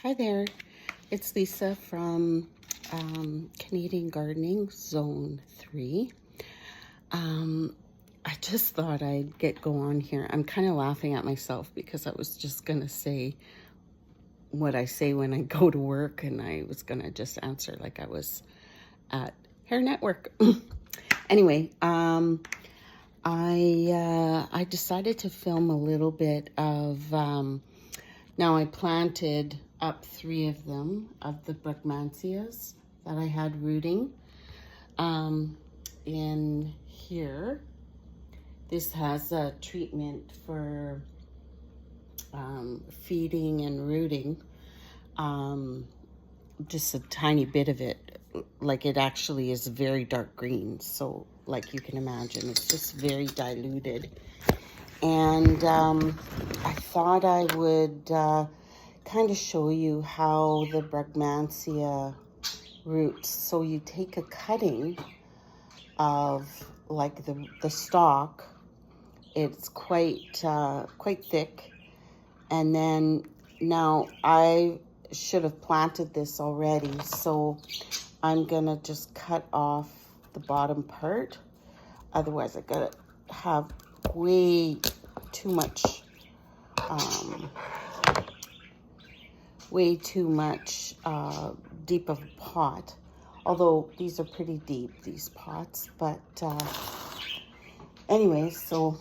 Hi there, it's Lisa from Canadian Gardening Zone 3. I just thought I'd get go on here. I'm kind of laughing at myself because I was just going to say what I say when I go to work, and I was going to just answer like I was at Hair Network. Anyway, I decided to film a little bit of, now I planted up 3 of them, of the Brugmansias that I had rooting in here. This has a treatment for feeding and rooting, just a tiny bit of it. Like, it actually is very dark green, so like you can imagine, it's just very diluted. And I thought I would kind of show you how the Brugmansia roots. So you take a cutting of like the stalk. It's quite thick, and then now I should have planted this already, so I'm gonna just cut off the bottom part. Otherwise, I gotta have way too much deep of a pot, although these are pretty deep, these pots. But anyway, so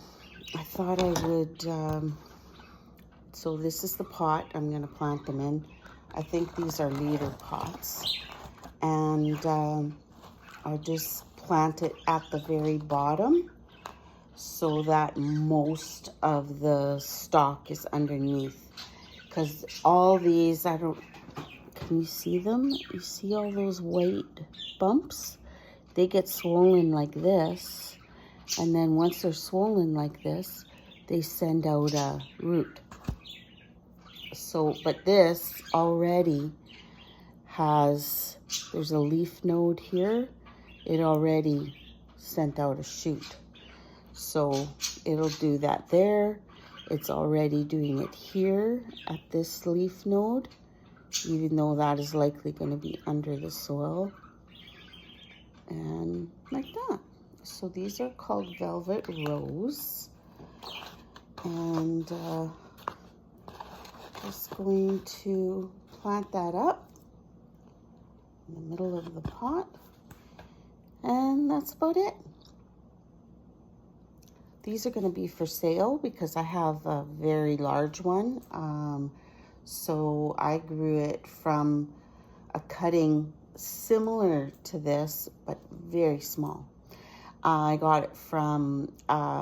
I thought I would so this is the pot I'm going to plant them in. I think these are liter pots, and I'll just plant it at the very bottom so that most of the stalk is underneath. Because all these, can you see them? You see all those white bumps? They get swollen like this, and then once they're swollen like this, they send out a root. So, but this already has, there's a leaf node here. It already sent out a shoot. So it'll do that there. It's already doing it here at this leaf node, even though that is likely going to be under the soil. And like that. So these are called velvet rose. And just going to plant that up in the middle of the pot. And that's about it. These are going to be for sale because I have a very large one. So I grew it from a cutting similar to this, but very small. I got it from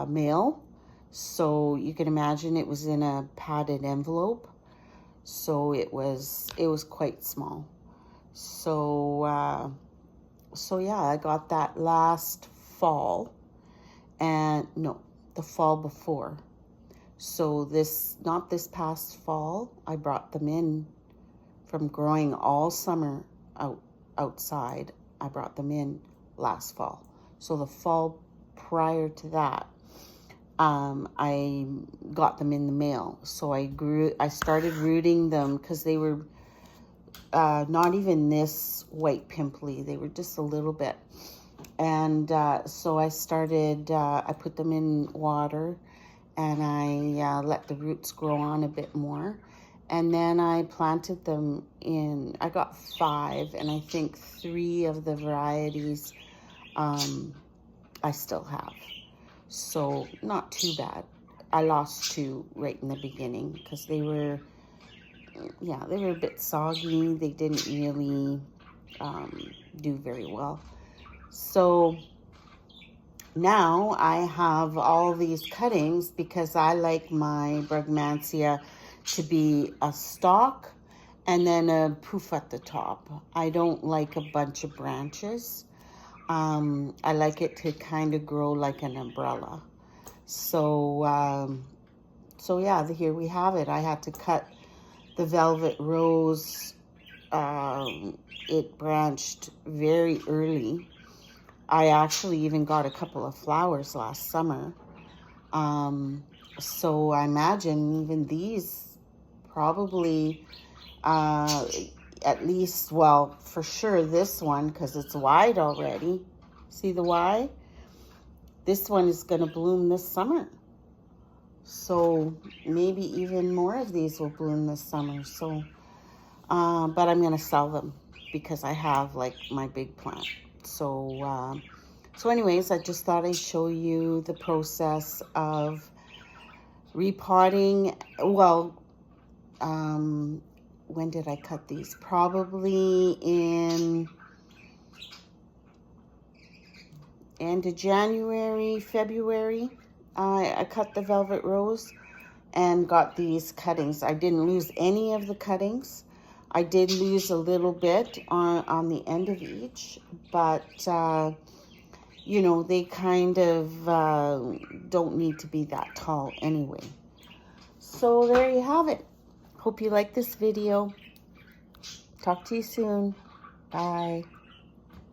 mail, so you can imagine it was in a padded envelope. So it was quite small. So yeah, I got that last fall, and no, the fall before. So not this past fall, I brought them in from growing all summer outside. I brought them in last fall. So the fall prior to that, I got them in the mail. So I started rooting them because they were not even this white pimply. They were just a little bit. And so I started, I put them in water, and I let the roots grow on a bit more. And then I planted them in, I got 5, and I think 3 of the varieties I still have. So not too bad. I lost 2 right in the beginning because they were a bit soggy. They didn't really do very well. So now I have all these cuttings because I like my Brugmansia to be a stalk and then a poof at the top. I don't like a bunch of branches. I like it to kind of grow like an umbrella. So yeah, here we have it. I had to cut the velvet rose. It branched very early. I actually even got a couple of flowers last summer. So I imagine even these probably At least, well, for sure this one, because it's wide already. See the wide? This one is going to bloom this summer. So maybe even more of these will bloom this summer. So, but I'm going to sell them because I have like my big plant. So, so anyways, I just thought I'd show you the process of repotting. Well, when did I cut these? Probably in end of January, February. I cut the velvet rose and got these cuttings. I didn't lose any of the cuttings. I did lose a little bit on the end of each, but you know, they kind of don't need to be that tall anyway. So there you have it. Hope you like this video. Talk to you soon. Bye.